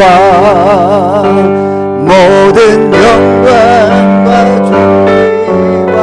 왕 모든 영광과 존귀와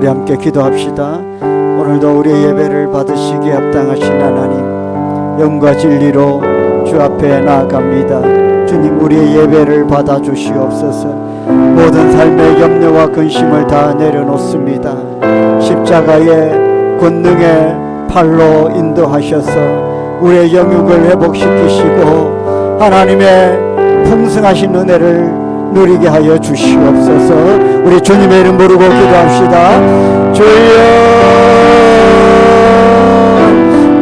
함께 기도합시다. 오늘도 우리의 예배를 받으시기에 합당하신 하나님, 영과 진리로 주 앞에 나아갑니다. 주님, 우리의 예배를 받아 주시옵소서. 모든 삶의 염려와 근심을 다 내려놓습니다. 십자가의 권능의 팔로 인도하셔서 우리의 영육을 회복시키시고 하나님의 풍성하신 은혜를 누리게 하여 주시옵소서. 우리 주님의 이름 부르고 기도합시다. 주여,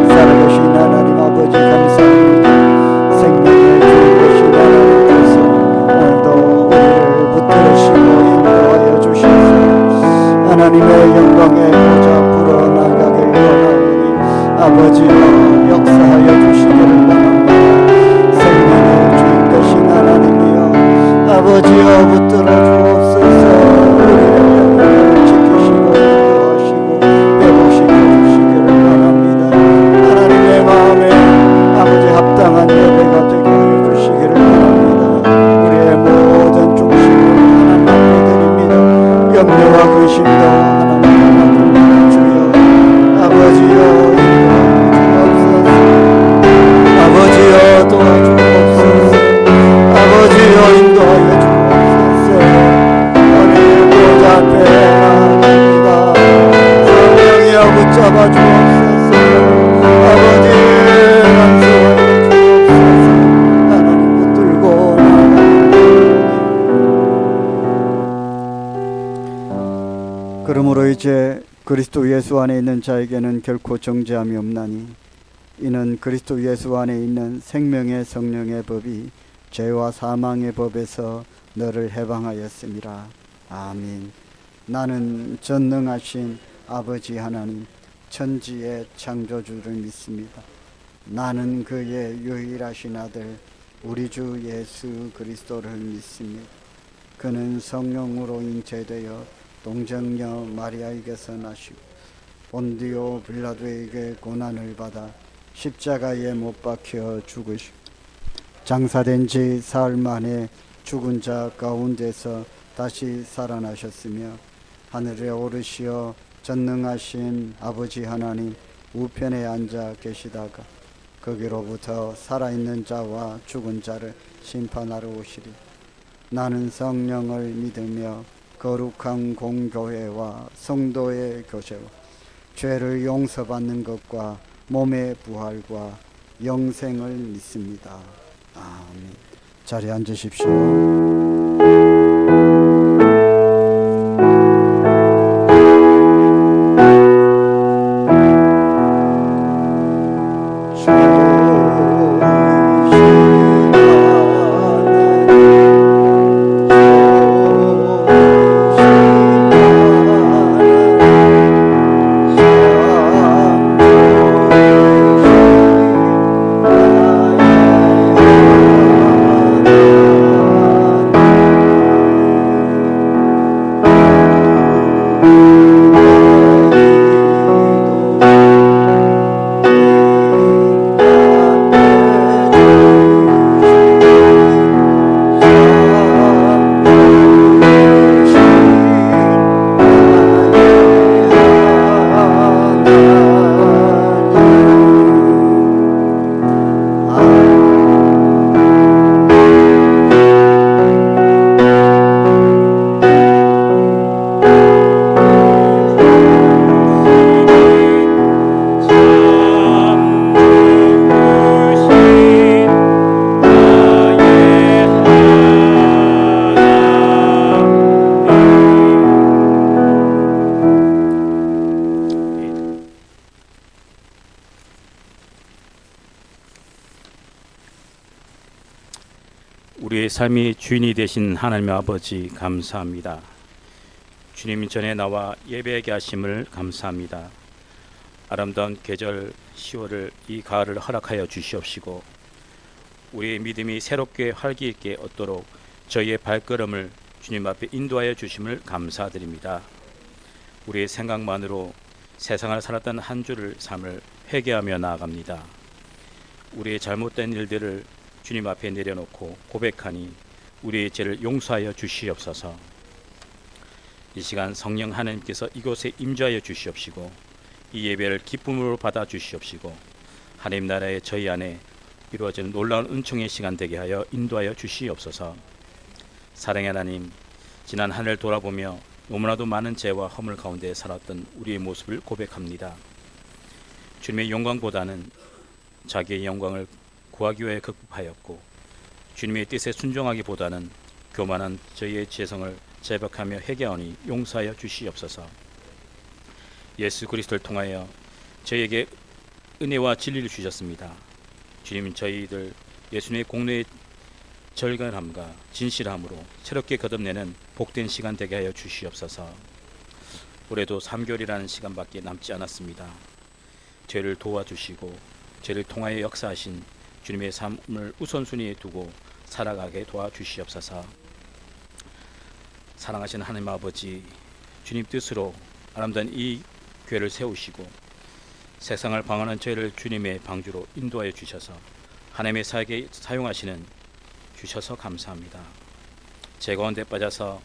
살아계신 하나님 아버지 감사합니다. 생명을 주신 하나님께서 오늘도 우리를 붙들으시고 인도하여 주셔서 하나님의 영광의 보좌 앞으로 나가길 원하오니 아버지여 역사하여 주시기를 원합니다. 생명의 주인 되신 하나님이여 아버지여 붙들어 주옵소서. 우리의 영혼을 지키시고 인도하시고 회복시켜 주시기를 원합니다. 하나님의 마음에 아버지 합당한 예배가 되게 하여 주시기를 원합니다. 우리의 모든 중심을 하나님 앞에 드립니다. 염려와 근심도 하나님 앞에 주여 아버지여 인도하여 주옵소서. 아버지여 도와주옵소서. 아버지여 인도하여 주옵소서. 하나님의 보좌 앞에 나아갑니다. 성령이여 붙잡아 주옵소서. 아버지 간수하여 주옵소서. 하나님 붙들고 나아갑니다. 그러므로 이제 그리스도 예수 안에 있는 자에게는 결코 정죄함이 없나니 이는 그리스도 예수 안에 있는 생명의 성령의 법이 죄와 사망의 법에서 너를 해방하였음이라. 아멘. 나는 전능하신 아버지 하나님 천지의 창조주를 믿습니다. 나는 그의 유일하신 아들 우리 주 예수 그리스도를 믿습니다. 그는 성령으로 잉태되어 동정녀 마리아에게서 나시고 본디오 빌라도에게 고난을 받아 십자가에 못 박혀 죽으시고 장사된 지 사흘 만에 죽은 자 가운데서 다시 살아나셨으며 하늘에 오르시어 전능하신 아버지 하나님 우편에 앉아 계시다가 거기로부터 살아있는 자와 죽은 자를 심판하러 오시리. 나는 성령을 믿으며 거룩한 공교회와 성도의 교제와 죄를 용서받는 것과 몸의 부활과 영생을 믿습니다. 아멘. 자리에 앉으십시오. 우리의 삶이 주인이 되신 하나님 아버지 감사합니다. 주님 전에 나와 예배하게 하심을 감사합니다. 아름다운 계절 10월을 이 가을을 허락하여 주시옵시고 우리의 믿음이 새롭게 활기 있게 얻도록 저희의 발걸음을 주님 앞에 인도하여 주심을 감사드립니다. 우리의 생각만으로 세상을 살았던 한 주를 삶을 회개하며 나아갑니다. 우리의 잘못된 일들을 주님 앞에 내려놓고 고백하니 우리의 죄를 용서하여 주시옵소서. 이 시간 성령 하나님께서 이곳에 임재하여 주시옵시고 이 예배를 기쁨으로 받아 주시옵시고 하나님 나라의 저희 안에 이루어지는 놀라운 은총의 시간 되게 하여 인도하여 주시옵소서. 사랑의 하나님, 지난 한 해를 돌아보며 너무나도 많은 죄와 허물 가운데 살았던 우리의 모습을 고백합니다. 주님의 영광보다는 자기의 영광을 구하기 위해 극복하였고 주님의 뜻에 순종하기보다는 교만한 저희의 죄성을 자백하며 회개하니 용서하여 주시옵소서. 예수 그리스도를 통하여 저희에게 은혜와 진리를 주셨습니다. 주님, 저희들 예수님의 공로의 절간함과 진실함으로 새롭게 거듭내는 복된 시간 되게 하여 주시옵소서. 올해도 3개월이라는 시간밖에 남지 않았습니다. 죄를 도와주시고 죄를 통하여 역사하신 주님의 삶을 우선순위에 두고 살아가게 도와주시옵소서. 사랑하시는 하나님 아버지, 주님 뜻으로 아름다운 이 교회를 세우시고 세상을 방황하는 저희를 주님의 방주로 인도하여 주셔서 하나님의 사역에 사용하시는 주셔서 감사합니다. 죄 가운데 빠져서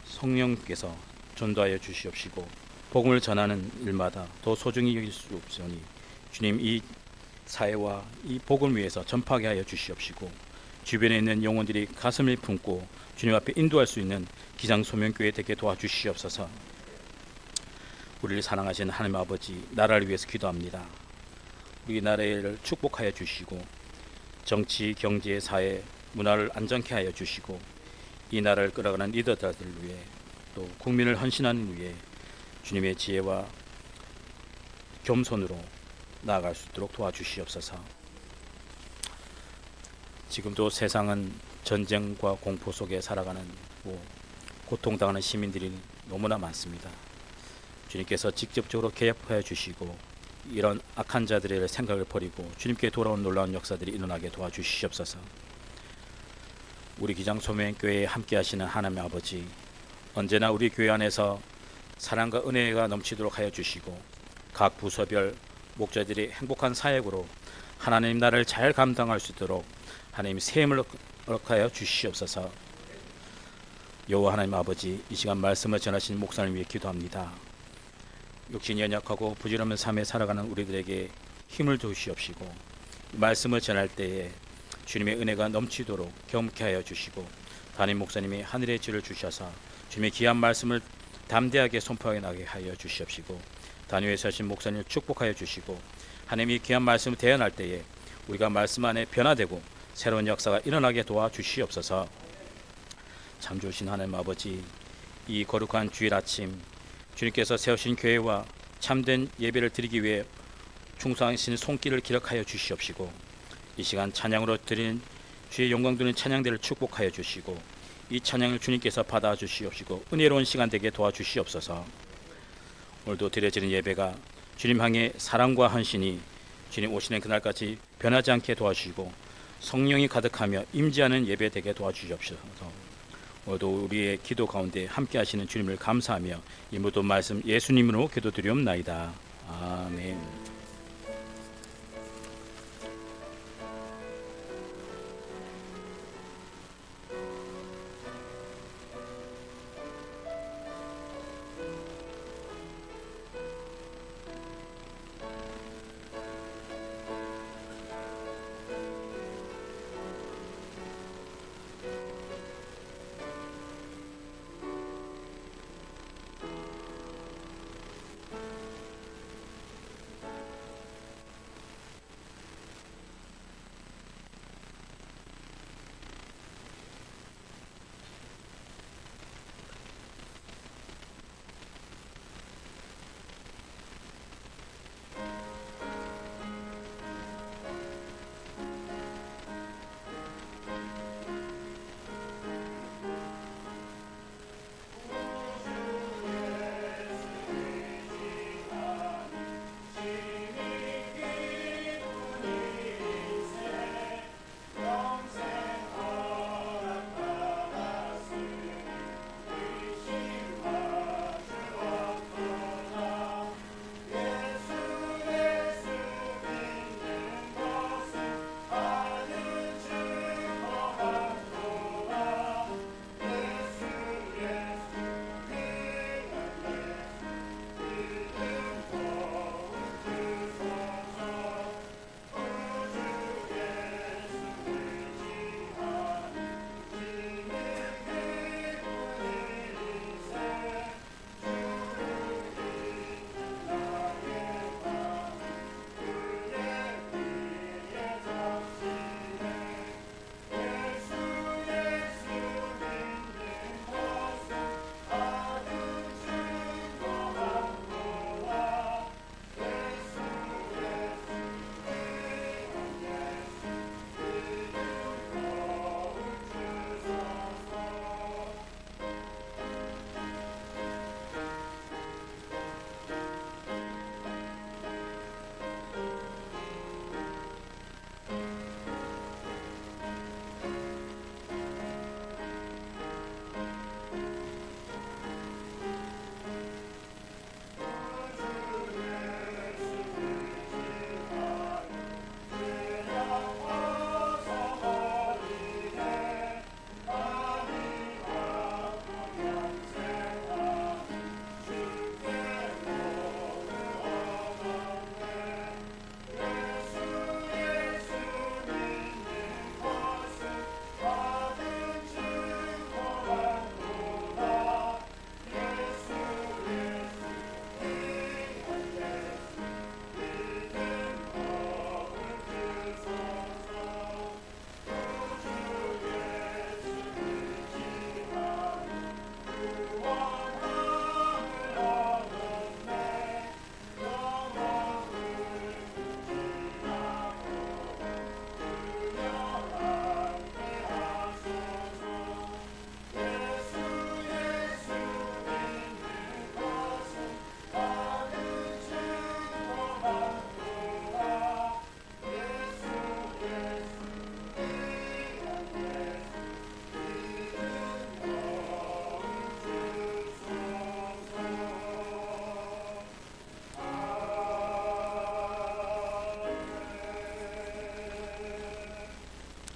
성령께서 전도하여 주시옵시고 복음을 전하는 일마다 더 소중히 여길 수 없으니 주님, 이 사회와 이 복음을 위해서 전파하게 하여 주시옵시고 주변에 있는 영혼들이 가슴을 품고 주님 앞에 인도할 수 있는 기장소명교회 되게 도와주시옵소서. 우리를 사랑하시는 하나님 아버지, 나라를 위해서 기도합니다. 우리 나라를 축복하여 주시고 정치, 경제, 사회, 문화를 안정케 하여 주시고 이 나라를 끌어가는 리더들을 위해 또 국민을 헌신하는 위해 주님의 지혜와 겸손으로 나아갈 수 있도록 도와주시옵소서. 지금도 세상은 전쟁과 공포 속에 살아가는 고통당하는 시민들이 너무나 많습니다. 주님께서 직접적으로 개입하여 주시고 이런 악한 자들의 생각을 버리고 주님께 돌아온 놀라운 역사들이 일어나게 도와주시옵소서. 우리 기장소명교회에 함께 하시는 하나님 아버지, 언제나 우리 교회 안에서 사랑과 은혜가 넘치도록 하여 주시고 각 부서별 목자들이 행복한 사역으로 하나님 나라를 잘 감당할 수 있도록 하나님 세임을 허락하여 주시옵소서. 여호와 하나님 아버지, 이 시간 말씀을 전하신 목사를 위해 기도합니다. 육신이 연약하고 부질없는 삶에 살아가는 우리들에게 힘을 주시옵시고 말씀을 전할 때에 주님의 은혜가 넘치도록 경험케 하여 주시고 담임 목사님이 하늘의 지를 주셔서 주님의 귀한 말씀을 담대하게 선포하게 나게 하여 주시옵시고 단위에 서신 목사님을 축복하여 주시고 하나님이 귀한 말씀을 대언할 때에 우리가 말씀 안에 변화되고 새로운 역사가 일어나게 도와주시옵소서. 참 좋으신 하나님 아버지, 이 거룩한 주일 아침 주님께서 세우신 교회와 참된 예배를 드리기 위해 충성하신 손길을 기록하여 주시옵시고 이 시간 찬양으로 드리는 주의 영광 드리는 찬양들을 축복하여 주시고 이 찬양을 주님께서 받아 주시옵시고 은혜로운 시간 되게 도와주시옵소서. 오늘도 드려지는 예배가 주님 향해 사랑과 헌신이 주님 오시는 그날까지 변하지 않게 도와주시고 성령이 가득하며 임재하는 예배 되게 도와주시옵소서. 오늘도 우리의 기도 가운데 함께 하시는 주님을 감사하며 이 모든 말씀 예수님으로 기도드리옵나이다. 아멘.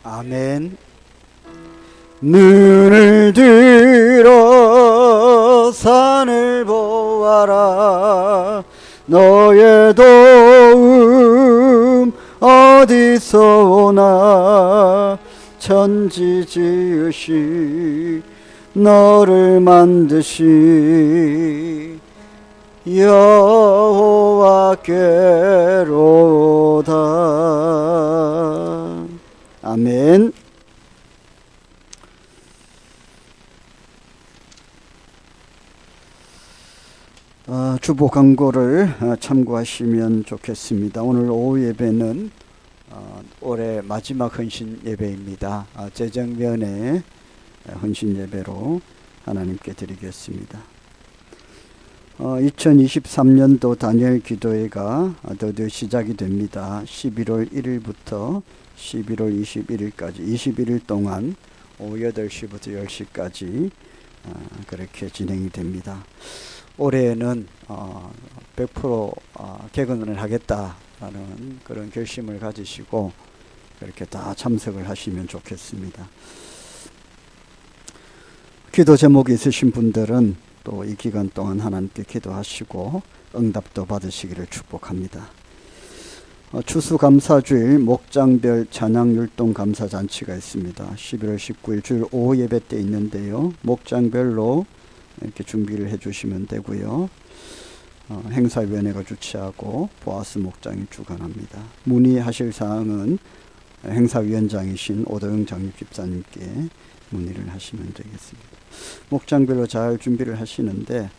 아멘. 눈을 들어 산을 보아라. 너의 도움 어디서 오나. 천지 지으시 너를 만드시 여호와께로다. 아멘. 주보 광고를 참고하시면 좋겠습니다. 오늘 오후 예배는 올해 마지막 헌신 예배입니다. 재정면의 헌신 예배로 하나님께 드리겠습니다. 2023년도 다니엘 기도회가 드디어 시작이 됩니다. 11월 1일부터 11월 21일까지 21일 동안 오후 8시부터 10시까지 그렇게 진행이 됩니다. 올해는 100% 개근을 하겠다라는 그런 결심을 가지시고 그렇게 다 참석을 하시면 좋겠습니다. 기도 제목이 있으신 분들은 또 이 기간 동안 하나님께 기도하시고 응답도 받으시기를 축복합니다. 추수감사주일 목장별 찬양율동 감사잔치가 있습니다. 11월 19일 주일 오후 예배 때 있는데요. 목장별로 이렇게 준비를 해주시면 되고요. 행사위원회가 주최하고 보아스 목장이 주관합니다. 문의하실 사항은 행사위원장이신 오도영 장립집사님께 문의를 하시면 되겠습니다. 목장별로 잘 준비를 하시는데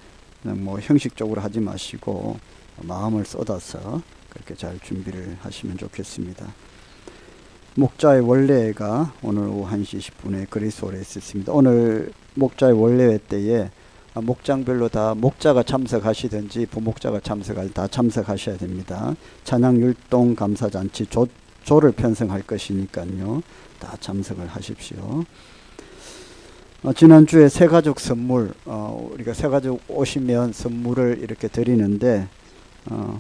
뭐 형식적으로 하지 마시고 마음을 쏟아서 그렇게 잘 준비를 하시면 좋겠습니다. 목자의 원래가 오늘 오후 1시 10분에 그리스홀에 있습니다. 오늘 목자의 원래회 때에 목장별로 다 목자가 참석하시든지 부목자가 참석할 다 참석하셔야 됩니다. 찬양율동 감사잔치 조를 편성할 것이니까요. 다 참석을 하십시오. 지난주에 새가족 선물, 우리가 새가족 오시면 선물을 이렇게 드리는데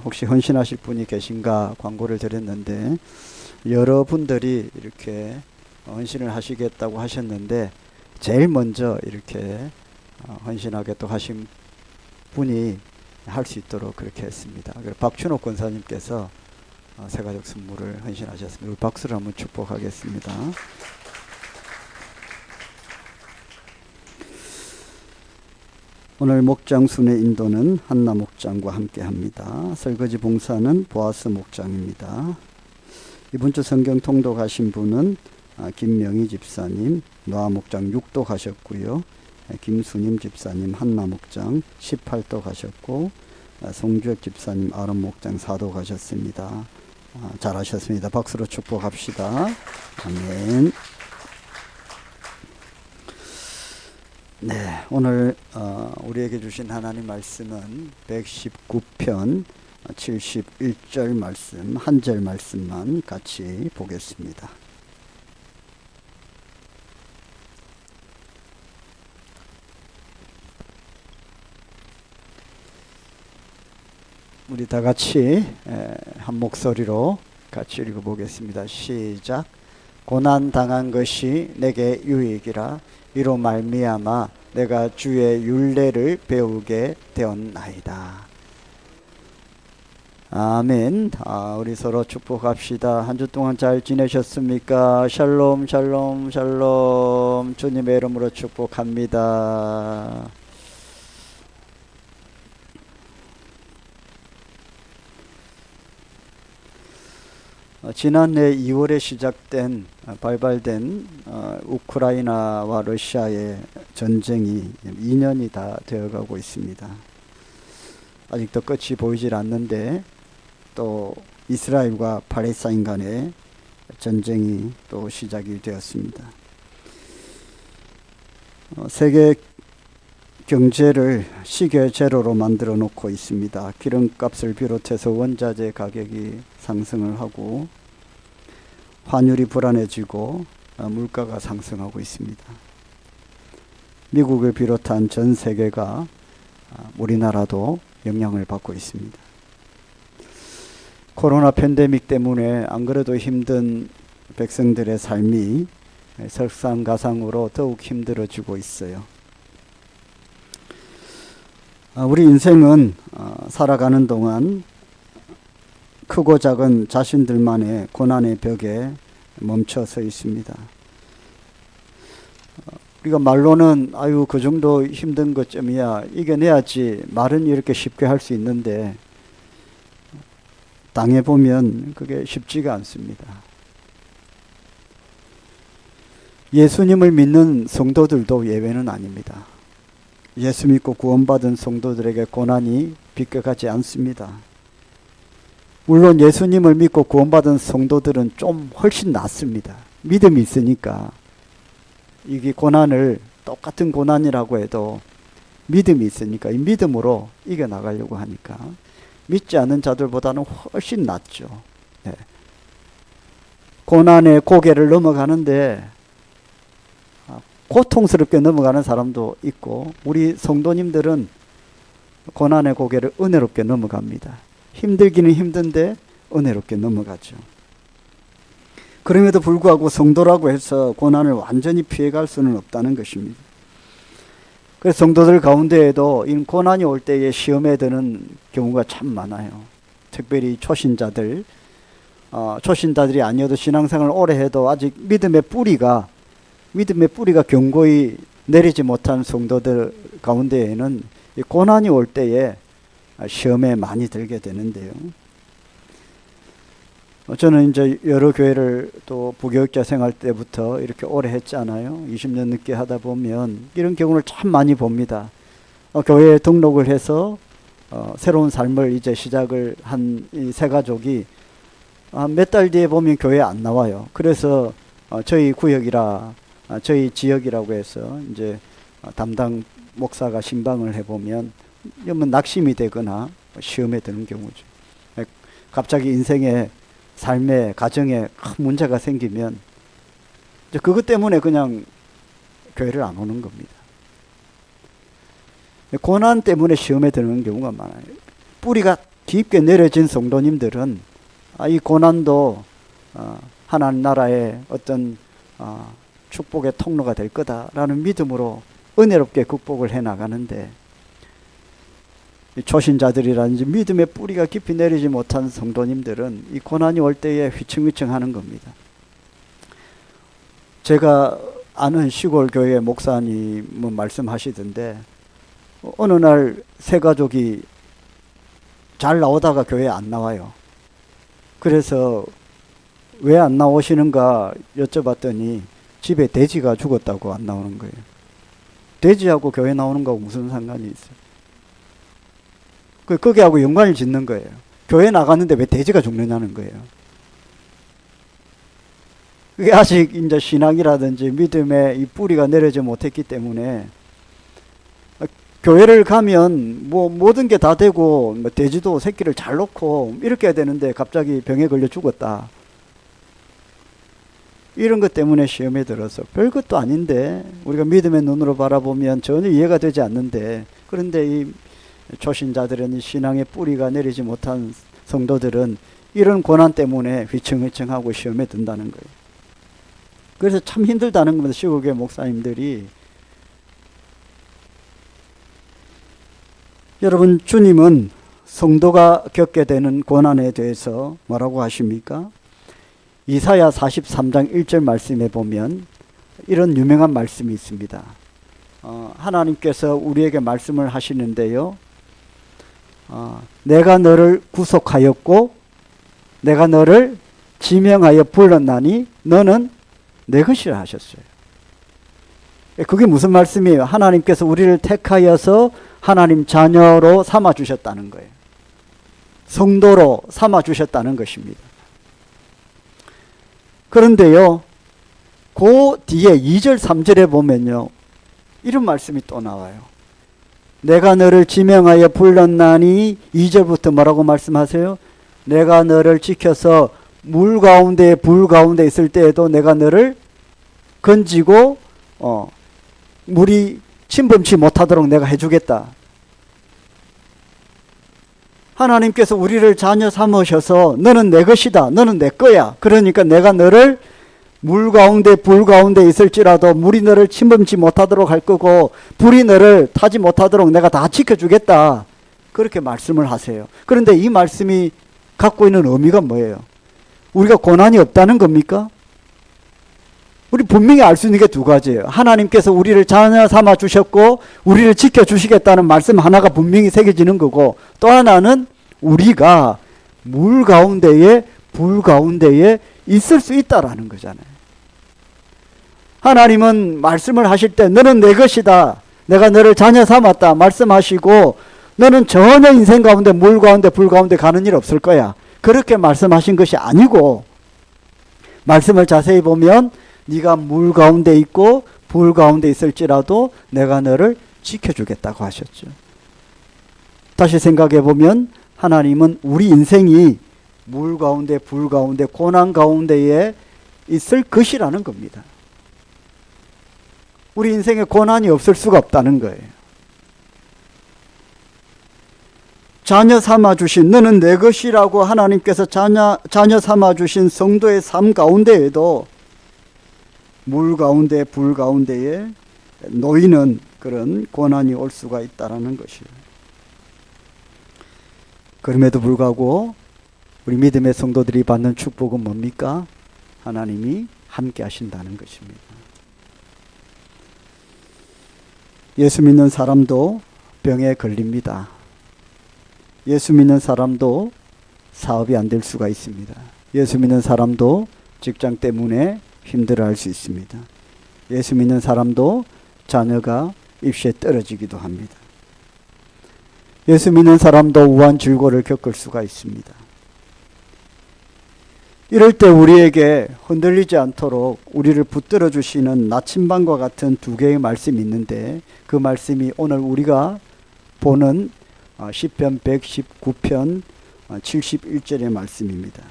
혹시 헌신하실 분이 계신가 광고를 드렸는데 여러분들이 이렇게 헌신을 하시겠다고 하셨는데 제일 먼저 이렇게 헌신하겠다고 하신 분이 할 수 있도록 그렇게 했습니다. 박춘옥 권사님께서 새가족 선물을 헌신하셨습니다. 우리 박수를 한번 축복하겠습니다. 오늘 목장 순회 인도는 한나 목장과 함께 합니다. 설거지 봉사는 보아스 목장입니다. 이번 주 성경 통독 가신 분은 김명희 집사님 노아 목장 6도 가셨고요. 김수님 집사님 한나 목장 18도 가셨고 송주혁 집사님 아름 목장 4도 가셨습니다. 잘하셨습니다. 박수로 축복합시다. 아멘. 네, 오늘 우리에게 주신 하나님 말씀은 119편 71절 말씀, 한 절 말씀만 같이 보겠습니다. 우리 다 같이 한 목소리로 같이 읽어보겠습니다. 시작. 고난 당한 것이 내게 유익이라 이로 말미암아 내가 주의 율례를 배우게 되었나이다. 아멘. 우리 서로 축복합시다. 한 주 동안 잘 지내셨습니까? 샬롬 샬롬 샬롬. 주님의 이름으로 축복합니다. 지난해 2월에 시작된 발발된 우크라이나와 러시아의 전쟁이 2년이 다 되어가고 있습니다. 아직도 끝이 보이질 않는데 또 이스라엘과 팔레스타인 간의 전쟁이 또 시작이 되었습니다. 세계 경제를 시계 제로로 만들어 놓고 있습니다. 기름값을 비롯해서 원자재 가격이 상승을 하고 환율이 불안해지고 물가가 상승하고 있습니다. 미국을 비롯한 전 세계가 우리나라도 영향을 받고 있습니다. 코로나 팬데믹 때문에 안 그래도 힘든 백성들의 삶이 설상가상으로 더욱 힘들어지고 있어요. 우리 인생은 살아가는 동안 크고 작은 자신들만의 고난의 벽에 멈춰 서 있습니다. 우리가 말로는 아유 그 정도 힘든 것쯤이야 이겨내야지 말은 이렇게 쉽게 할 수 있는데 당해보면 그게 쉽지가 않습니다. 예수님을 믿는 성도들도 예외는 아닙니다. 예수 믿고 구원받은 성도들에게 고난이 비껴가지 않습니다. 물론 예수님을 믿고 구원받은 성도들은 좀 훨씬 낫습니다. 믿음이 있으니까 이게 고난을 똑같은 고난이라고 해도 믿음이 있으니까 이 믿음으로 이겨나가려고 하니까 믿지 않는 자들보다는 훨씬 낫죠. 네. 고난의 고개를 넘어가는데 고통스럽게 넘어가는 사람도 있고 우리 성도님들은 고난의 고개를 은혜롭게 넘어갑니다. 힘들기는 힘든데 은혜롭게 넘어가죠. 그럼에도 불구하고 성도라고 해서 고난을 완전히 피해갈 수는 없다는 것입니다. 그래서 성도들 가운데에도 이 고난이 올 때에 시험에 드는 경우가 참 많아요. 특별히 초신자들이 아니어도 신앙생활을 오래 해도 아직 믿음의 뿌리가 견고히 내리지 못한 성도들 가운데에는 이 고난이 올 때에 시험에 많이 들게 되는데요. 저는 이제 여러 교회를 또 부교육자 생활 때부터 이렇게 오래 했잖아요. 20년 늦게 하다 보면 이런 경우를 참 많이 봅니다. 교회에 등록을 해서 새로운 삶을 이제 시작을 한 이 세 가족이 몇 달 뒤에 보면 교회에 안 나와요. 그래서 저희 구역이라 저희 지역이라고 해서 이제 담당 목사가 신방을 해보면 이러면 낙심이 되거나 시험에 드는 경우죠. 갑자기 인생에 삶에 가정에 큰 문제가 생기면 이제 그것 때문에 그냥 교회를 안 오는 겁니다. 고난 때문에 시험에 드는 경우가 많아요. 뿌리가 깊게 내려진 성도님들은 이 고난도 하나님 나라의 어떤 축복의 통로가 될 거다라는 믿음으로 은혜롭게 극복을 해나가는데 초신자들이라든지 믿음의 뿌리가 깊이 내리지 못한 성도님들은 이 고난이 올 때에 휘청휘청 하는 겁니다. 제가 아는 시골 교회 목사님은 말씀하시던데 어느 날 세 가족이 잘 나오다가 교회에 안 나와요. 그래서 왜 안 나오시는가 여쭤봤더니 집에 돼지가 죽었다고 안 나오는 거예요. 돼지하고 교회 나오는 거하고 무슨 상관이 있어요? 거기하고 연관을 짓는 거예요. 교회 나갔는데 왜 돼지가 죽느냐는 거예요. 그게 아직 이제 신앙이라든지 믿음의 이 뿌리가 내려지 못했기 때문에 교회를 가면 뭐 모든 게 다 되고 돼지도 새끼를 잘 놓고 이렇게 해야 되는데 갑자기 병에 걸려 죽었다. 이런 것 때문에 시험에 들어서 별것도 아닌데 우리가 믿음의 눈으로 바라보면 전혀 이해가 되지 않는데 그런데 이 초신자들은 이 신앙의 뿌리가 내리지 못한 성도들은 이런 고난 때문에 휘청휘청하고 시험에 든다는 거예요. 그래서 참 힘들다는 겁니다. 시국의 목사님들이. 여러분, 주님은 성도가 겪게 되는 고난에 대해서 뭐라고 하십니까? 이사야 43장 1절 말씀에 보면 이런 유명한 말씀이 있습니다. 하나님께서 우리에게 말씀을 하시는데요. 내가 너를 구속하였고 내가 너를 지명하여 불렀나니 너는 내 것이라 하셨어요. 그게 무슨 말씀이에요? 하나님께서 우리를 택하여서 하나님 자녀로 삼아 주셨다는 거예요. 성도로 삼아 주셨다는 것입니다. 그런데요, 그 뒤에 2절 3절에 보면요, 이런 말씀이 또 나와요. 내가 너를 지명하여 불렀나니 2절부터 뭐라고 말씀하세요? 내가 너를 지켜서 물 가운데 불 가운데 있을 때에도 내가 너를 건지고 물이 침범치 못하도록 내가 해주겠다. 하나님께서 우리를 자녀 삼으셔서 너는 내 것이다. 너는 내 거야. 그러니까 내가 너를 물 가운데 불 가운데 있을지라도 물이 너를 침범치 못하도록 할 거고 불이 너를 타지 못하도록 내가 다 지켜주겠다. 그렇게 말씀을 하세요. 그런데 이 말씀이 갖고 있는 의미가 뭐예요? 우리가 고난이 없다는 겁니까? 우리 분명히 알 수 있는 게 두 가지예요. 하나님께서 우리를 자녀 삼아 주셨고 우리를 지켜주시겠다는 말씀 하나가 분명히 새겨지는 거고, 또 하나는 우리가 물 가운데에 불 가운데에 있을 수 있다라는 거잖아요. 하나님은 말씀을 하실 때 너는 내 것이다, 내가 너를 자녀 삼았다 말씀하시고 너는 전혀 인생 가운데 물 가운데 불 가운데 가는 일 없을 거야, 그렇게 말씀하신 것이 아니고, 말씀을 자세히 보면 네가 물 가운데 있고 불 가운데 있을지라도 내가 너를 지켜주겠다고 하셨죠. 다시 생각해 보면 하나님은 우리 인생이 물 가운데 불 가운데 고난 가운데에 있을 것이라는 겁니다. 우리 인생에 고난이 없을 수가 없다는 거예요. 자녀 삼아 주신, 너는 내 것이라고 하나님께서 자녀 삼아 주신 성도의 삶 가운데에도 물 가운데 불 가운데에 놓이는 그런 고난이 올 수가 있다는 것이에요. 그럼에도 불구하고 우리 믿음의 성도들이 받는 축복은 뭡니까? 하나님이 함께 하신다는 것입니다. 예수 믿는 사람도 병에 걸립니다. 예수 믿는 사람도 사업이 안 될 수가 있습니다. 예수 믿는 사람도 직장 때문에 힘들어할 수 있습니다. 예수 믿는 사람도 자녀가 입시에 떨어지기도 합니다. 예수 믿는 사람도 우환질고를 겪을 수가 있습니다. 이럴 때 우리에게 흔들리지 않도록 우리를 붙들어 주시는 나침반과 같은 두 개의 말씀이 있는데, 그 말씀이 오늘 우리가 보는 시편 119편 71절의 말씀입니다.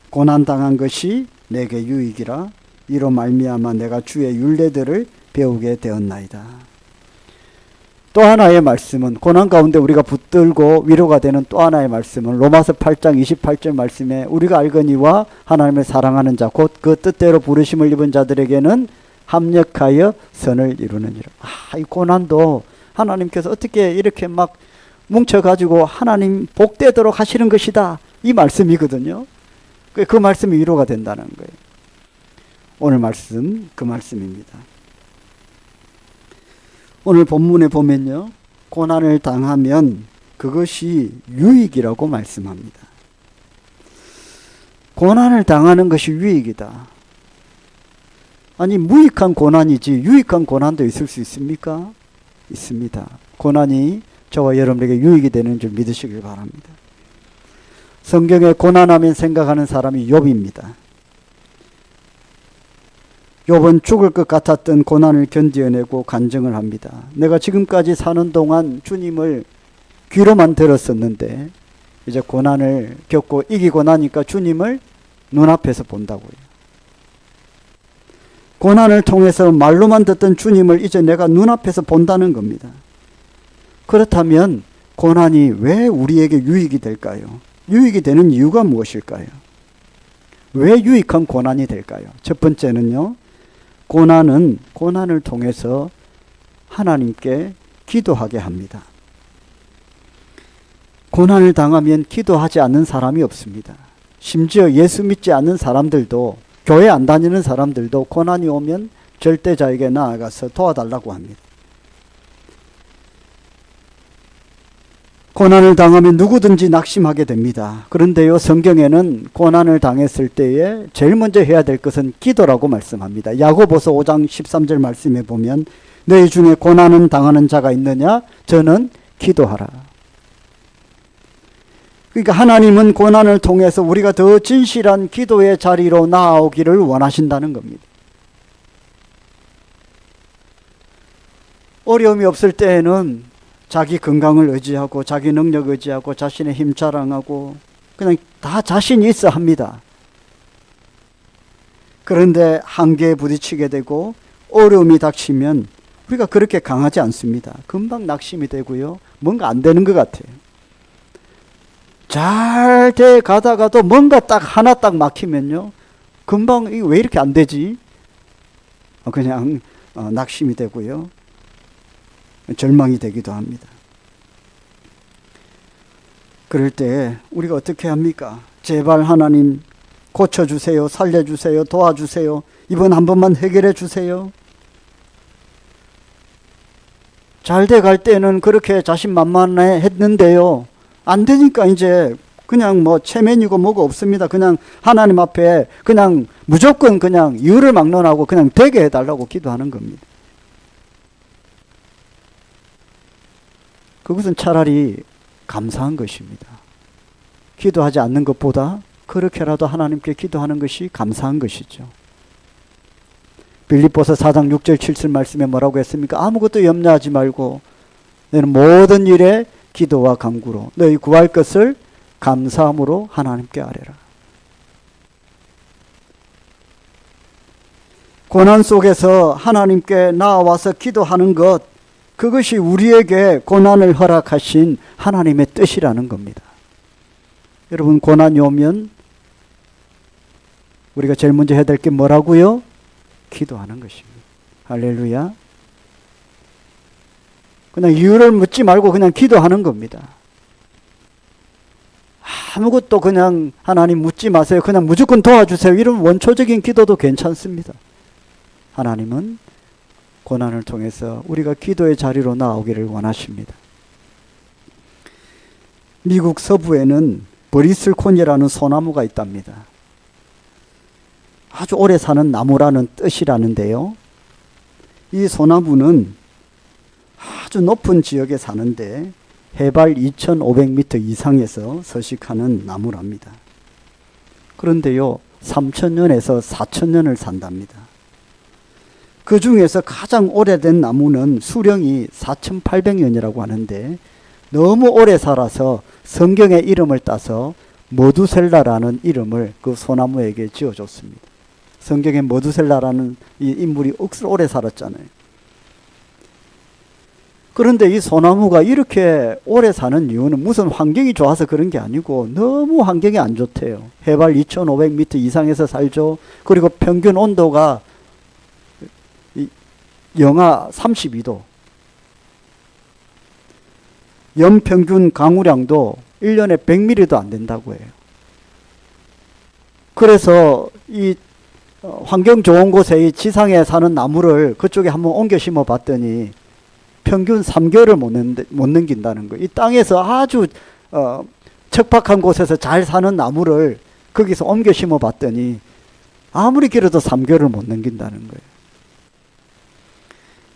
고난당한 것이 내게 유익이라, 이로 말미암아 내가 주의 율례들을 배우게 되었나이다. 또 하나의 말씀은, 고난 가운데 우리가 붙들고 위로가 되는 또 하나의 말씀은 로마서 8장 28절 말씀에 우리가 알거니와 하나님을 사랑하는 자 곧 그 뜻대로 부르심을 입은 자들에게는 합력하여 선을 이루느니라. 이 고난도 하나님께서 어떻게 이렇게 막 뭉쳐가지고 하나님 복되도록 하시는 것이다, 이 말씀이거든요. 그 말씀이 위로가 된다는 거예요. 오늘 말씀 그 말씀입니다. 오늘 본문에 보면요, 고난을 당하면 그것이 유익이라고 말씀합니다. 고난을 당하는 것이 유익이다. 아니, 무익한 고난이지 유익한 고난도 있을 수 있습니까? 있습니다. 고난이 저와 여러분에게 유익이 되는 줄 믿으시길 바랍니다. 성경에 고난하면 생각하는 사람이 욥입니다. 욥은 죽을 것 같았던 고난을 견디어내고 간증을 합니다. 내가 지금까지 사는 동안 주님을 귀로만 들었었는데 이제 고난을 겪고 이기고 나니까 주님을 눈앞에서 본다고요. 고난을 통해서 말로만 듣던 주님을 이제 내가 눈앞에서 본다는 겁니다. 그렇다면 고난이 왜 우리에게 유익이 될까요? 유익이 되는 이유가 무엇일까요? 왜 유익한 고난이 될까요? 첫 번째는요, 고난을 통해서 하나님께 기도하게 합니다. 고난을 당하면 기도하지 않는 사람이 없습니다. 심지어 예수 믿지 않는 사람들도, 교회 안 다니는 사람들도 고난이 오면 절대자에게 나아가서 도와달라고 합니다. 고난을 당하면 누구든지 낙심하게 됩니다. 그런데요, 성경에는 고난을 당했을 때에 제일 먼저 해야 될 것은 기도라고 말씀합니다. 야고보서 5장 13절 말씀에 보면 너희 중에 고난을 당하는 자가 있느냐? 저는 기도하라. 그러니까 하나님은 고난을 통해서 우리가 더 진실한 기도의 자리로 나아오기를 원하신다는 겁니다. 어려움이 없을 때에는 자기 건강을 의지하고 자기 능력 의지하고 자신의 힘 자랑하고 그냥 다 자신이 있어 합니다. 그런데 한계에 부딪히게 되고 어려움이 닥치면 우리가 그렇게 강하지 않습니다. 금방 낙심이 되고요. 뭔가 안 되는 것 같아요. 잘 돼 가다가도 뭔가 하나 딱 막히면요. 금방 이거 왜 이렇게 안 되지? 그냥 낙심이 되고요. 절망이 되기도 합니다. 그럴 때 우리가 어떻게 합니까? 제발 하나님 고쳐주세요. 살려주세요. 도와주세요. 이번 한 번만 해결해 주세요. 잘 돼 갈 때는 그렇게 자신만만해 했는데요. 안 되니까 이제 그냥 뭐 체면이고 뭐가 없습니다. 그냥 하나님 앞에 그냥 무조건 그냥 이유를 막론하고 그냥 되게 해달라고 기도하는 겁니다. 그것은 차라리 감사한 것입니다. 기도하지 않는 것보다 그렇게라도 하나님께 기도하는 것이 감사한 것이죠. 빌립보서 4장 6절 7절 말씀에 뭐라고 했습니까? 아무것도 염려하지 말고 너는 모든 일에 기도와 간구로 너희 구할 것을 감사함으로 하나님께 아뢰라. 고난 속에서 하나님께 나와서 기도하는 것, 그것이 우리에게 고난을 허락하신 하나님의 뜻이라는 겁니다. 여러분, 고난이 오면 우리가 제일 먼저 해야 될 게 뭐라고요? 기도하는 것입니다. 할렐루야. 그냥 이유를 묻지 말고 그냥 기도하는 겁니다. 아무것도 그냥 하나님 묻지 마세요. 그냥 무조건 도와주세요. 이런 원초적인 기도도 괜찮습니다. 하나님은 고난을 통해서 우리가 기도의 자리로 나오기를 원하십니다. 미국 서부에는 브리슬콘이라는 소나무가 있답니다. 아주 오래 사는 나무라는 뜻이라는데요. 이 소나무는 아주 높은 지역에 사는데 해발 2,500m 이상에서 서식하는 나무랍니다. 그런데요, 3,000년에서 4,000년을 산답니다. 그 중에서 가장 오래된 나무는 수령이 4,800년이라고 하는데 너무 오래 살아서 성경의 이름을 따서 머두셀라라는 이름을 그 소나무에게 지어줬습니다. 성경에 머두셀라라는 이 인물이 억수로 오래 살았잖아요. 그런데 이 소나무가 이렇게 오래 사는 이유는 무슨 환경이 좋아서 그런 게 아니고 너무 환경이 안 좋대요. 해발 2,500m 이상에서 살죠. 그리고 평균 온도가 영하 32도. 연평균 강우량도 1년에 100mm도 안 된다고 해요. 그래서 이 환경 좋은 곳에 이 지상에 사는 나무를 그쪽에 한번 옮겨 심어 봤더니 평균 3개월을 못 넘긴다는 거예요. 이 땅에서 아주 척박한 곳에서 잘 사는 나무를 거기서 옮겨 심어 봤더니 아무리 길어도 3개월을 못 넘긴다는 거예요.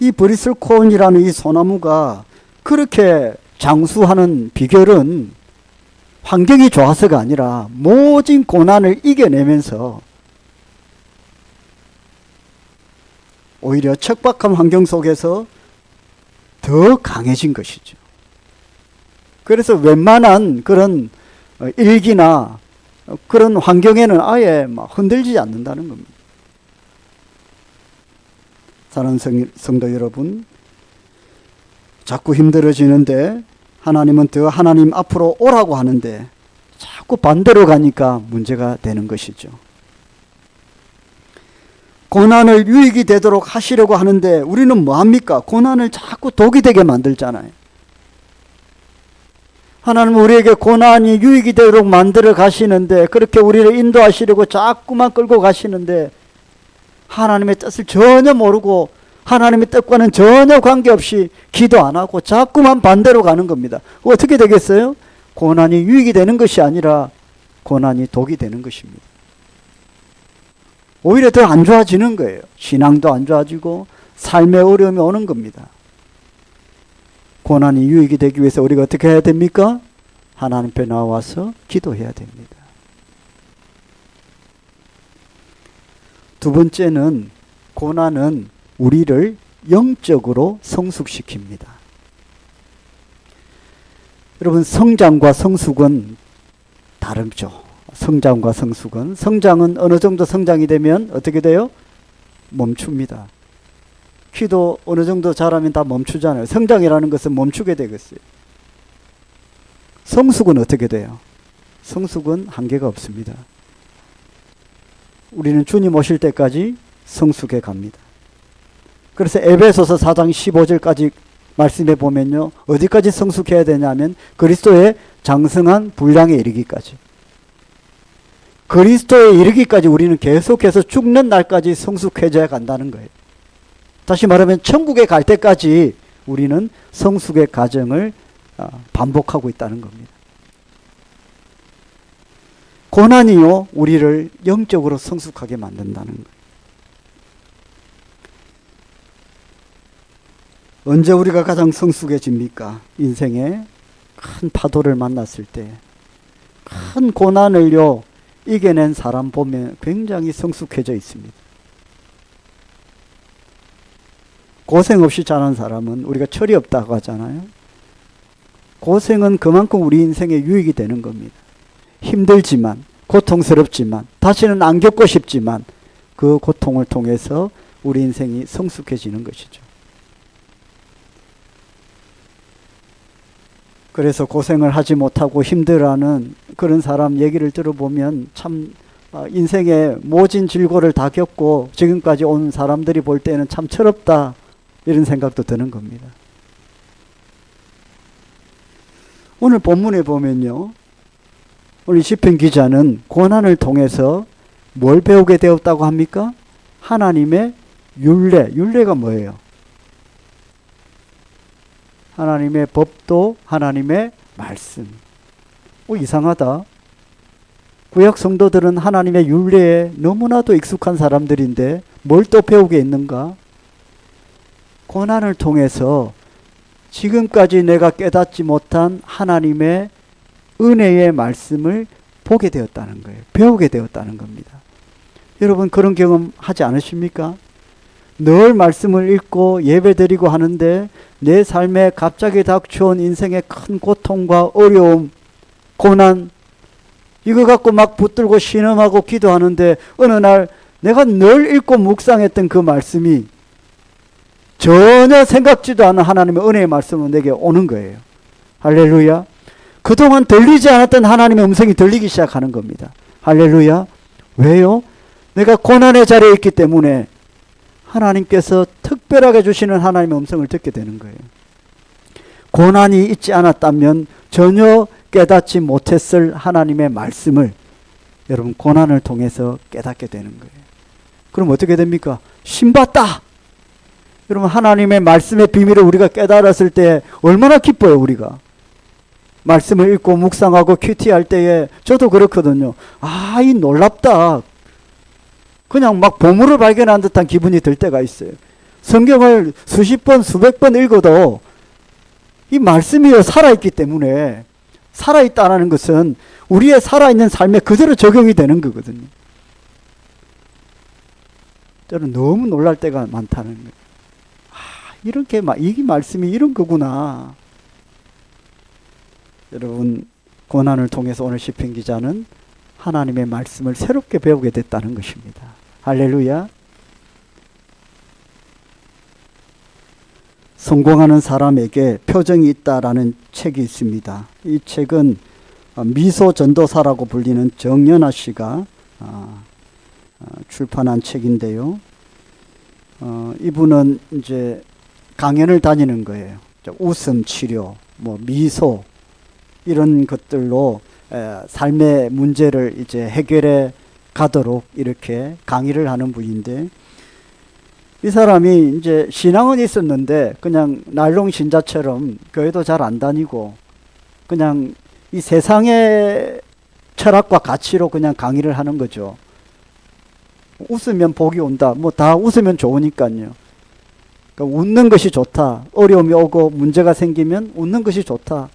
이 브리슬콘이라는 이 소나무가 그렇게 장수하는 비결은 환경이 좋아서가 아니라 모진 고난을 이겨내면서 오히려 척박한 환경 속에서 더 강해진 것이죠. 그래서 웬만한 그런 일기나 그런 환경에는 아예 막 흔들리지 않는다는 겁니다. 사랑하는 성도 여러분, 자꾸 힘들어지는데 하나님은 더 하나님 앞으로 오라고 하는데 자꾸 반대로 가니까 문제가 되는 것이죠. 고난을 유익이 되도록 하시려고 하는데 우리는 뭐합니까? 고난을 자꾸 독이 되게 만들잖아요. 하나님은 우리에게 고난이 유익이 되도록 만들어 가시는데, 그렇게 우리를 인도하시려고 자꾸만 끌고 가시는데 하나님의 뜻을 전혀 모르고 하나님의 뜻과는 전혀 관계없이 기도 안 하고 자꾸만 반대로 가는 겁니다. 어떻게 되겠어요? 고난이 유익이 되는 것이 아니라 고난이 독이 되는 것입니다. 오히려 더 안 좋아지는 거예요. 신앙도 안 좋아지고 삶의 어려움이 오는 겁니다. 고난이 유익이 되기 위해서 우리가 어떻게 해야 됩니까? 하나님 앞에 나와서 기도해야 됩니다. 두 번째는, 고난은 우리를 영적으로 성숙시킵니다. 여러분, 성장과 성숙은 다르죠. 성장과 성숙은, 성장은 어느 정도 성장이 되면 어떻게 돼요? 멈춥니다. 키도 어느 정도 자라면 다 멈추잖아요. 성장이라는 것은 멈추게 되겠어요. 성숙은 어떻게 돼요? 성숙은 한계가 없습니다. 우리는 주님 오실 때까지 성숙해 갑니다. 그래서 에베소서 4장 15절까지 말씀해 보면요, 어디까지 성숙해야 되냐면 그리스도의 장성한 분량에 이르기까지. 그리스도에 이르기까지 우리는 계속해서 죽는 날까지 성숙해져야 간다는 거예요. 다시 말하면 천국에 갈 때까지 우리는 성숙의 과정을 반복하고 있다는 겁니다. 고난이요, 우리를 영적으로 성숙하게 만든다는 거예요. 언제 우리가 가장 성숙해집니까? 인생의 큰 파도를 만났을 때, 큰 고난을요 이겨낸 사람 보면 굉장히 성숙해져 있습니다. 고생 없이 자란 사람은 우리가 철이 없다고 하잖아요. 고생은 그만큼 우리 인생에 유익이 되는 겁니다. 힘들지만, 고통스럽지만, 다시는 안 겪고 싶지만 그 고통을 통해서 우리 인생이 성숙해지는 것이죠. 그래서 고생을 하지 못하고 힘들어하는 그런 사람 얘기를 들어보면 참 인생의 모진 질고를 다 겪고 지금까지 온 사람들이 볼 때는 참 철없다, 이런 생각도 드는 겁니다. 오늘 본문에 보면요, 오늘 시편 기자는 고난을 통해서 뭘 배우게 되었다고 합니까? 하나님의 율례. 율례가 뭐예요? 하나님의 법도, 하나님의 말씀. 이상하다. 구약 성도들은 하나님의 율례에 너무나도 익숙한 사람들인데 뭘 또 배우게 있는가? 고난을 통해서 지금까지 내가 깨닫지 못한 하나님의 은혜의 말씀을 보게 되었다는 거예요. 배우게 되었다는 겁니다. 여러분, 그런 경험 하지 않으십니까? 늘 말씀을 읽고 예배드리고 하는데 내 삶에 갑자기 닥쳐온 인생의 큰 고통과 어려움, 고난, 이거 갖고 막 붙들고 신음하고 기도하는데 어느 날 내가 늘 읽고 묵상했던 그 말씀이 전혀 생각지도 않은 하나님의 은혜의 말씀은 내게 오는 거예요. 할렐루야. 그동안 들리지 않았던 하나님의 음성이 들리기 시작하는 겁니다. 할렐루야. 왜요? 내가 고난의 자리에 있기 때문에 하나님께서 특별하게 주시는 하나님의 음성을 듣게 되는 거예요. 고난이 있지 않았다면 전혀 깨닫지 못했을 하나님의 말씀을 여러분 고난을 통해서 깨닫게 되는 거예요. 그럼 어떻게 됩니까? 신받다! 여러분, 하나님의 말씀의 비밀을 우리가 깨달았을 때 얼마나 기뻐요, 우리가. 말씀을 읽고 묵상하고 큐티할 때에 저도 그렇거든요. 이 놀랍다. 그냥 막 보물을 발견한 듯한 기분이 들 때가 있어요. 성경을 수십 번, 수백 번 읽어도 이 말씀이 살아있기 때문에, 살아있다는 것은 우리의 살아있는 삶에 그대로 적용이 되는 거거든요. 저는 너무 놀랄 때가 많다는 거예요. 이렇게 이 말씀이 이런 거구나. 여러분, 고난을 통해서 오늘 시편 기자는 하나님의 말씀을 새롭게 배우게 됐다는 것입니다. 할렐루야. 성공하는 사람에게 표정이 있다라는 책이 있습니다. 이 책은 미소 전도사라고 불리는 정연아 씨가 출판한 책인데요. 이분은 이제 강연을 다니는 거예요. 웃음 치료, 뭐 미소 이런 것들로 삶의 문제를 이제 해결해 가도록 이렇게 강의를 하는 분인데, 이 사람이 이제 신앙은 있었는데 그냥 날롱 신자처럼 교회도 잘 안 다니고 그냥 이 세상의 철학과 가치로 그냥 강의를 하는 거죠. 웃으면 복이 온다. 뭐 다 웃으면 좋으니까요. 그러니까 웃는 것이 좋다. 어려움이 오고 문제가 생기면 웃는 것이 좋다.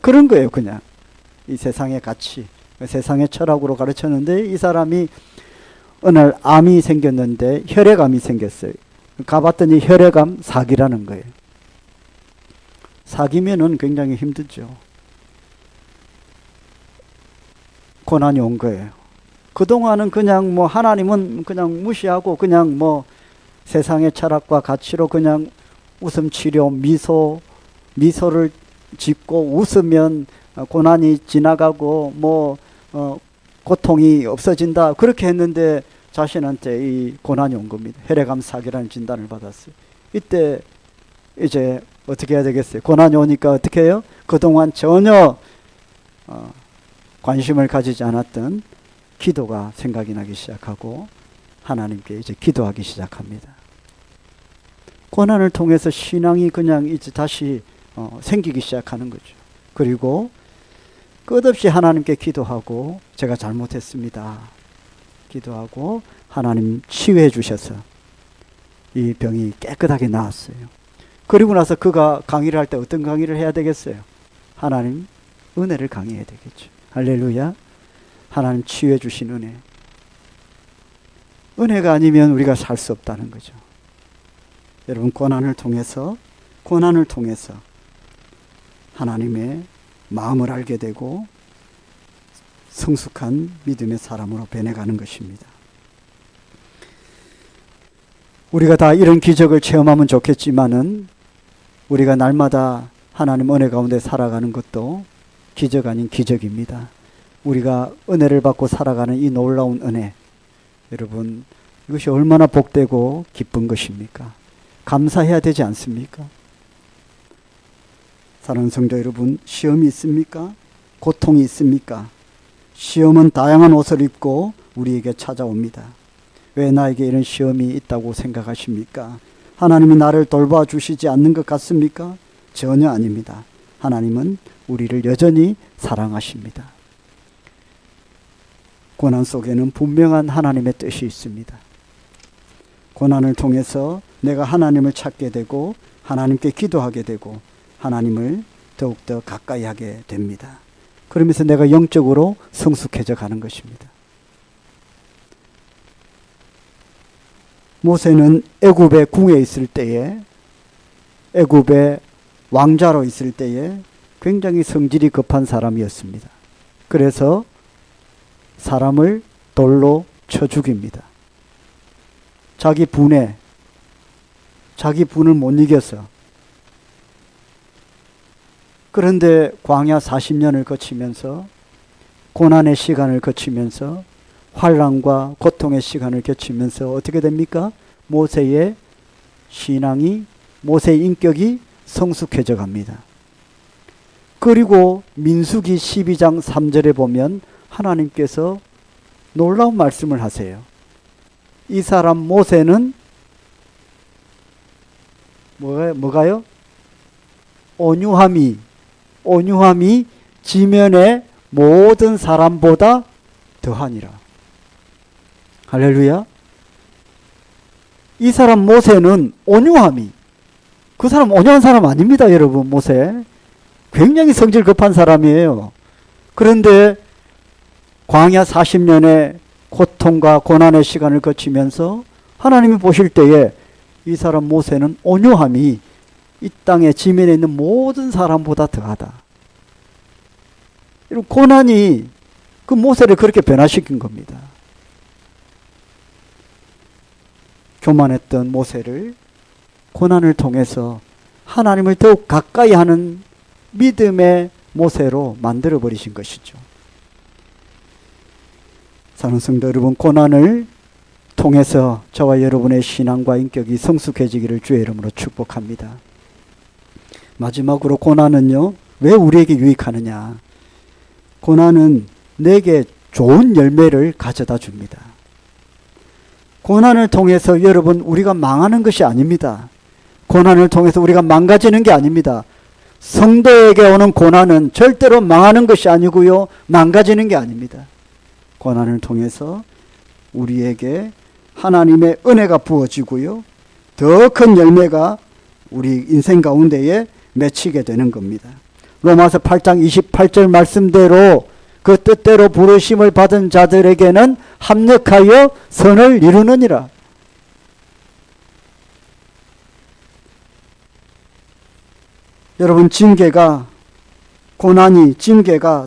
그런 거예요, 그냥. 이 세상의 가치, 세상의 철학으로 가르쳤는데, 이 사람이 어느 날 암이 생겼는데 혈액암이 생겼어요. 가봤더니 혈액암 사기라는 거예요. 사기면은 굉장히 힘들죠. 고난이 온 거예요. 그동안은 그냥 뭐 하나님은 그냥 무시하고 그냥 뭐 세상의 철학과 가치로 그냥 웃음 치료, 미소를 짓고 웃으면 고난이 지나가고 뭐 고통이 없어진다, 그렇게 했는데 자신한테 이 고난이 온 겁니다. 혈액암 사기라는 진단을 받았어요. 이때 이제 어떻게 해야 되겠어요? 고난이 오니까 어떻게 해요? 그동안 전혀 관심을 가지지 않았던 기도가 생각이 나기 시작하고 하나님께 이제 기도하기 시작합니다. 고난을 통해서 신앙이 그냥 이제 다시 생기기 시작하는 거죠. 그리고 끝없이 하나님께 기도하고, 제가 잘못했습니다. 기도하고 하나님 치유해 주셔서 이 병이 깨끗하게 나았어요. 그리고 나서 그가 강의를 할 때 어떤 강의를 해야 되겠어요? 하나님 은혜를 강의해야 되겠죠. 할렐루야. 하나님 치유해 주신 은혜. 은혜가 아니면 우리가 살 수 없다는 거죠. 여러분, 고난을 통해서 하나님의 마음을 알게 되고 성숙한 믿음의 사람으로 변해가는 것입니다. 우리가 다 이런 기적을 체험하면 좋겠지만은, 우리가 날마다 하나님 은혜 가운데 살아가는 것도 기적 아닌 기적입니다. 우리가 은혜를 받고 살아가는 이 놀라운 은혜, 여러분, 이것이 얼마나 복되고 기쁜 것입니까? 감사해야 되지 않습니까? 사랑하는 성도 여러분, 시험이 있습니까? 고통이 있습니까? 시험은 다양한 옷을 입고 우리에게 찾아옵니다. 왜 나에게 이런 시험이 있다고 생각하십니까? 하나님이 나를 돌봐주시지 않는 것 같습니까? 전혀 아닙니다. 하나님은 우리를 여전히 사랑하십니다. 고난 속에는 분명한 하나님의 뜻이 있습니다. 고난을 통해서 내가 하나님을 찾게 되고 하나님께 기도하게 되고 하나님을 더욱더 가까이 하게 됩니다. 그러면서 내가 영적으로 성숙해져 가는 것입니다. 모세는 애굽의 궁에 있을 때에, 애굽의 왕자로 있을 때에 굉장히 성질이 급한 사람이었습니다. 그래서 사람을 돌로 쳐 죽입니다. 자기 분을 못 이겨서. 그런데 광야 40년을 거치면서, 고난의 시간을 거치면서, 환난과 고통의 시간을 거치면서 어떻게 됩니까? 모세의 신앙이, 모세의 인격이 성숙해져 갑니다. 그리고 민수기 12장 3절에 보면 하나님께서 놀라운 말씀을 하세요. 이 사람 모세는 뭐가요? 온유함이 지면의 모든 사람보다 더하니라. 할렐루야. 이 사람 모세는 그 사람 온유한 사람 아닙니다, 여러분. 모세 굉장히 성질 급한 사람이에요. 그런데 광야 40년의 고통과 고난의 시간을 거치면서 하나님이 보실 때에 이 사람 모세는 온유함이 이 땅에 지면에 있는 모든 사람보다 더하다. 이런 고난이 그 모세를 그렇게 변화시킨 겁니다. 교만했던 모세를 고난을 통해서 하나님을 더욱 가까이 하는 믿음의 모세로 만들어 버리신 것이죠. 사랑하는 성도 여러분, 고난을 통해서 저와 여러분의 신앙과 인격이 성숙해지기를 주의 이름으로 축복합니다. 마지막으로 고난은요, 왜 우리에게 유익하느냐? 고난은 내게 좋은 열매를 가져다 줍니다. 고난을 통해서 여러분, 우리가 망하는 것이 아닙니다. 고난을 통해서 우리가 망가지는 게 아닙니다. 성도에게 오는 고난은 절대로 망하는 것이 아니고요, 망가지는 게 아닙니다. 고난을 통해서 우리에게 하나님의 은혜가 부어지고요, 더 큰 열매가 우리 인생 가운데에 맺히게 되는 겁니다. 로마서 8장 28절 말씀대로 그 뜻대로 부르심을 받은 자들에게는 합력하여 선을 이루느니라. 여러분, 징계가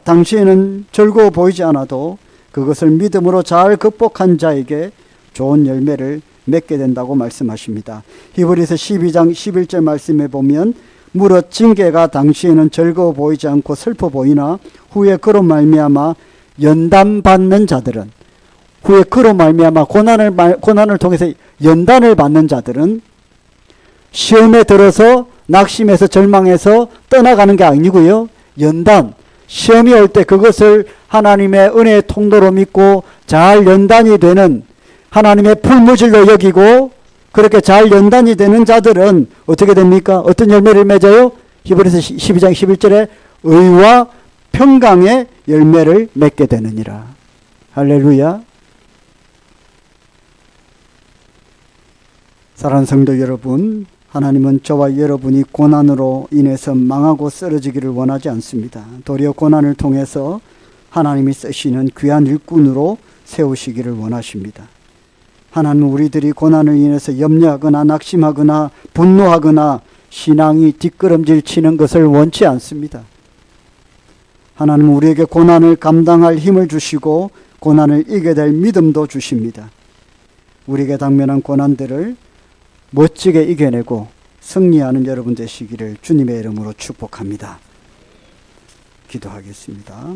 당시에는 즐거워 보이지 않아도 그것을 믿음으로 잘 극복한 자에게 좋은 열매를 맺게 된다고 말씀하십니다. 히브리서 12장 11절 말씀에 보면 무릇 징계가 당시에는 즐거워 보이지 않고 슬퍼 보이나 후에 그로 말미암아 연단받는 자들은, 후에 그로 말미암아 고난을 통해서 연단을 받는 자들은 시험에 들어서 낙심해서 절망해서 떠나가는 게 아니고요, 시험이 올 때 그것을 하나님의 은혜의 통로로 믿고 잘 연단이 되는, 하나님의 풀무질로 여기고 그렇게 잘 연단이 되는 자들은 어떻게 됩니까? 어떤 열매를 맺어요? 히브리서 12장 11절에 의와 평강의 열매를 맺게 되느니라. 할렐루야. 사랑하는 성도 여러분, 하나님은 저와 여러분이 고난으로 인해서 망하고 쓰러지기를 원하지 않습니다. 도리어 고난을 통해서 하나님이 쓰시는 귀한 일꾼으로 세우시기를 원하십니다. 하나님은 우리들이 고난을 인해서 염려하거나 낙심하거나 분노하거나 신앙이 뒷걸음질 치는 것을 원치 않습니다. 하나님은 우리에게 고난을 감당할 힘을 주시고 고난을 이기게 될 믿음도 주십니다. 우리에게 당면한 고난들을 멋지게 이겨내고 승리하는 여러분 되시기를 주님의 이름으로 축복합니다. 기도하겠습니다.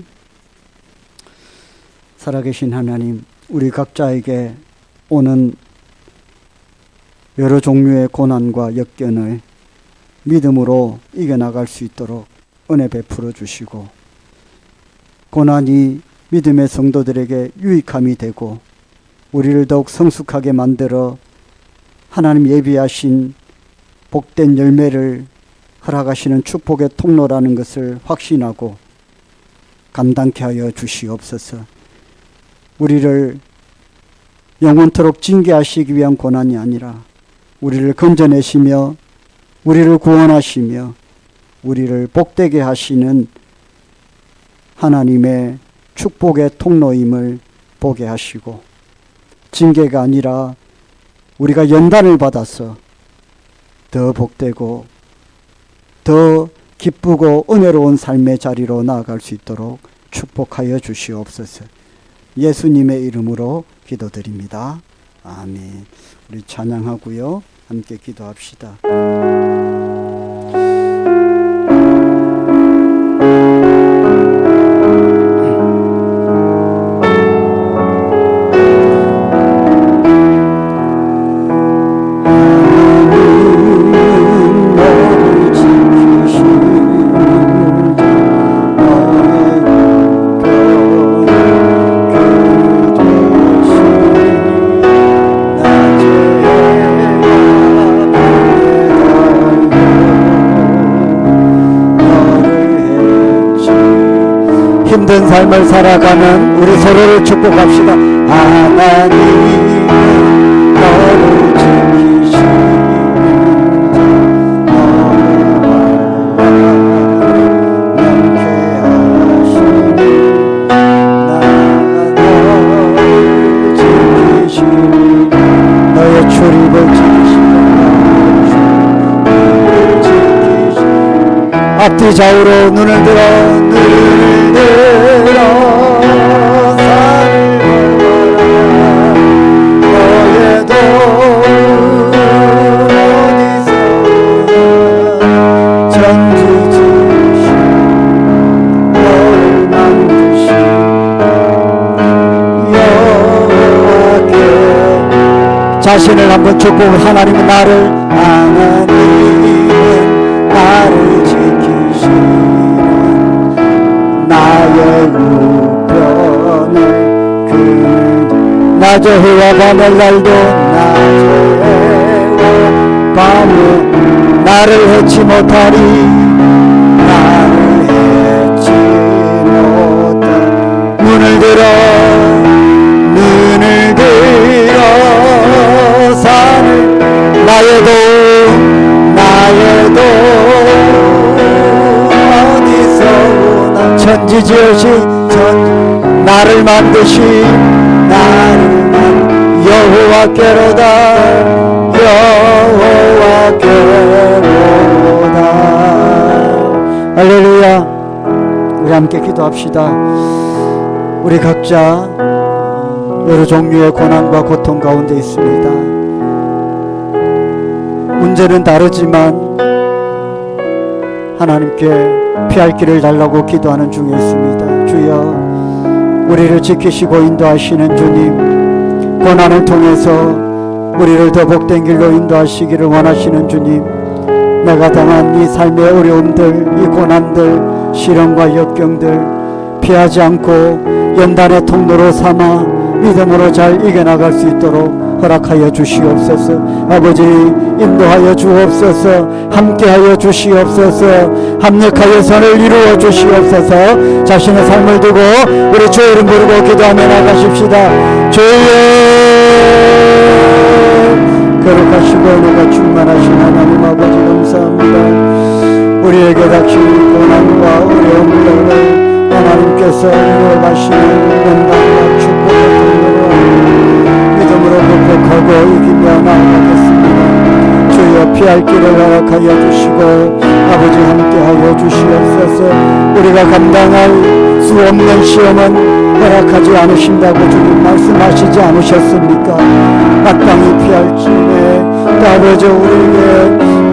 살아계신 하나님, 우리 각자에게 오는 여러 종류의 고난과 역견을 믿음으로 이겨나갈 수 있도록 은혜 베풀어 주시고, 고난이 믿음의 성도들에게 유익함이 되고 우리를 더욱 성숙하게 만들어 하나님 예비하신 복된 열매를 허락하시는 축복의 통로라는 것을 확신하고 감당케 하여 주시옵소서. 우리를 영원토록 징계하시기 위한 고난이 아니라 우리를 건져내시며 우리를 구원하시며 우리를 복되게 하시는 하나님의 축복의 통로임을 보게 하시고, 징계가 아니라 우리가 연단을 받아서 더 복되고 더 기쁘고 은혜로운 삶의 자리로 나아갈 수 있도록 축복하여 주시옵소서. 예수님의 이름으로 기도드립니다. 아멘. 우리 찬양하고요, 함께 기도합시다. 힘든 삶을 살아가는 우리 서로를 축복합시다. 하나님 너를 지키시는 너의 출입을 지키시고 앞뒤 좌우로 눈을 들어 산을 걸어라. 너의 돈 어디서 자신을 한번 축복. 하나님은 나를 지키시는 나의 우편을 그는 낮에 해와 밤의 날도 낮에 해와 밤에 나를 해치 못하리 나를 해치 못하리 눈을 들어 산을 나의 도움 어디서 오나 천지 지으신 나를 만드신 여호와께로다 할렐루야. 우리 함께 기도합시다. 우리 각자 여러 종류의 고난과 고통 가운데 있습니다. 문제는 다르지만 하나님께 피할 길을 달라고 기도하는 중에 있습니다. 주여, 우리를 지키시고 인도하시는 주님, 고난을 통해서 우리를 더 복된 길로 인도하시기를 원하시는 주님, 내가 당한 이 삶의 어려움들, 이 고난들, 시련과 역경들 피하지 않고 연단의 통로로 삼아 믿음으로 잘 이겨나갈 수 있도록 허락하여 주시옵소서. 아버지, 인도하여 주옵소서. 함께하여 주시옵소서. 합력하여 선을 이루어 주시옵소서. 자신의 삶을 두고 우리 주의 이름 부르고 기도하며 나가십시다. 주여, 거룩하시고 은혜가 충만하신 하나님 아버지 감사합니다. 우리에게 닥친 고난과 어려움들을 하나님께서 이루어 가시는 은혜와 축복을 통로 믿음으로 극복하고 이기며 나아가겠습니다. 주여, 피할 길을 허락하여 주시고 아버지 함께하여 주시옵소서. 우리가 감당할 수 없는 시험은 허락하지 않으신다고 주님 말씀하시지 않으셨습니까? 마땅히 피할지에 아버지 우리에게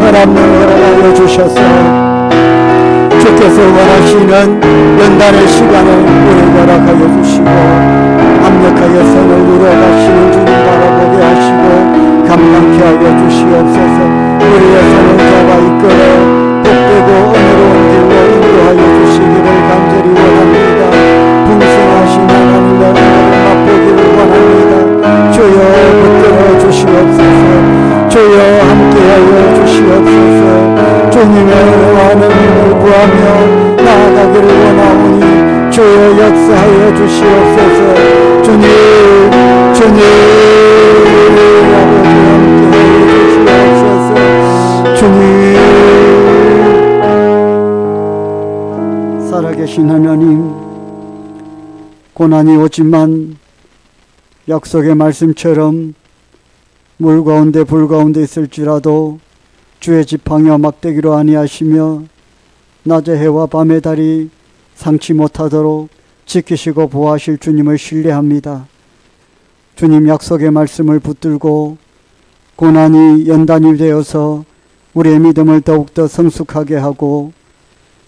허락하여 주셔서 주께서 원하시는 연단의 시간을 우리에게 허락하여 주시고 합력하여 선을 이루어가시는 주님 바라보게 하시고 감당케 하여 주시옵소서. 우리의 손을 잡아 이끌어 복되고 은혜로운 길로 인도하여 주시기를 간절히 원합니다. 풍성하신 하나님의 은혜를 맛보기를 원합니다. 주여, 붙들어 주시옵소서. 주여, 함께하여 주시옵소서. 주님의 은혜와 능력을 구하며 나아가기를 원하오니 주여, 역사하여 주시옵소서. 주님 아버지 함께하여 주시옵소서. 주님, 살아계신 하나님, 고난이 오지만 약속의 말씀처럼 물 가운데 불 가운데 있을지라도 주의 지팡이와 막대기로 아니하시며 낮의 해와 밤의 달이 상치 못하도록 지키시고 보호하실 주님을 신뢰합니다. 주님 약속의 말씀을 붙들고 고난이 연단이 되어서 우리의 믿음을 더욱더 성숙하게 하고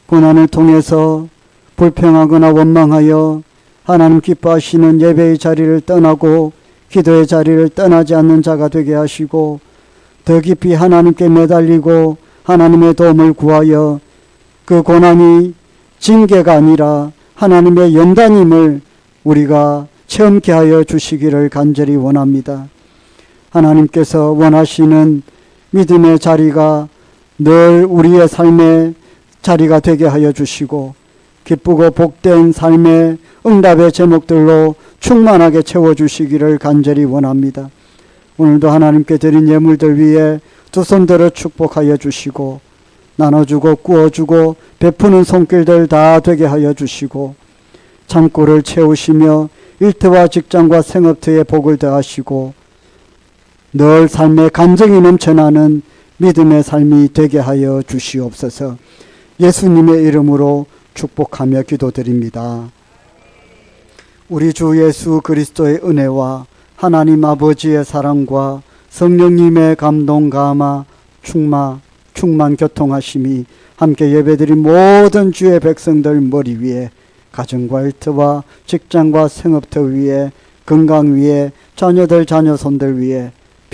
고난을 통해서 불평하거나 원망하여 하나님 기뻐하시는 예배의 자리를 떠나고 기도의 자리를 떠나지 않는 자가 되게 하시고 더 깊이 하나님께 매달리고 하나님의 도움을 구하여 그 고난이 징계가 아니라 하나님의 연단임을 우리가 체험케 하여 주시기를 간절히 원합니다. 하나님께서 원하시는 믿음의 자리가 늘 우리의 삶의 자리가 되게 하여 주시고 기쁘고 복된 삶의 응답의 제목들로 충만하게 채워주시기를 간절히 원합니다. 오늘도 하나님께 드린 예물들 위에 두 손들어 축복하여 주시고 나눠주고 구워주고 베푸는 손길들 다 되게 하여 주시고 창고를 채우시며 일터와 직장과 생업터에 복을 더하시고 늘 삶에 간증이 넘쳐나는 믿음의 삶이 되게 하여 주시옵소서. 예수님의 이름으로 축복하며 기도드립니다. 우리 주 예수 그리스도의 은혜와 하나님 아버지의 사랑과 성령님의 감동 감화 충만 교통하심이 함께 예배드린 모든 주의 백성들 머리 위에 가정과 일터와 직장과 생업터 위에 건강 위에 자녀들 자녀손들 위에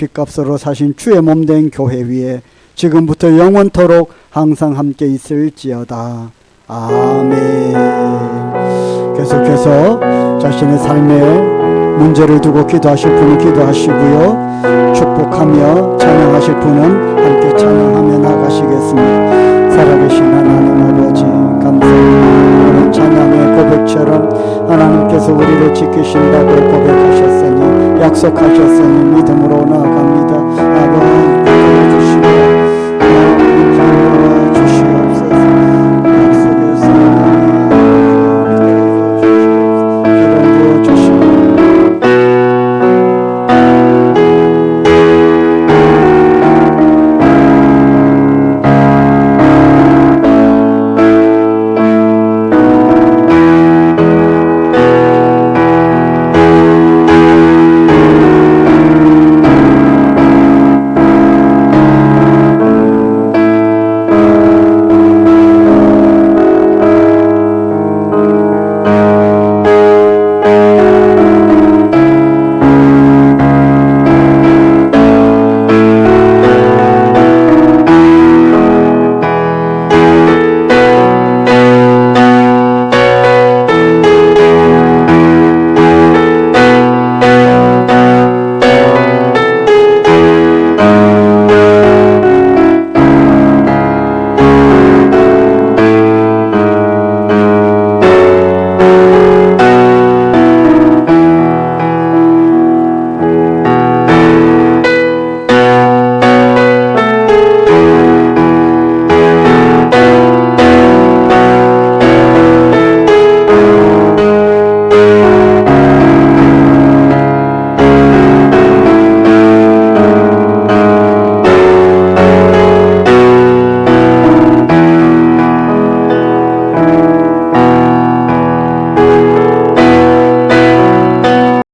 피값으로 사신 주의 몸된 교회 위에 지금부터 영원토록 항상 함께 있을지어다. 아멘. 계속해서 자신의 삶에 문제를 두고 기도하실 분은 기도하시고요. 축복하며 찬양하실 분은 함께 찬양하며 나가시겠습니다. 살아계신 하나님 아버지 감사합니다. 오늘 찬양의 고백처럼 하나님께서 우리를 지키신다고 고백하셨으니 약속하셨으니 믿음으로 나아갑니다. 아버지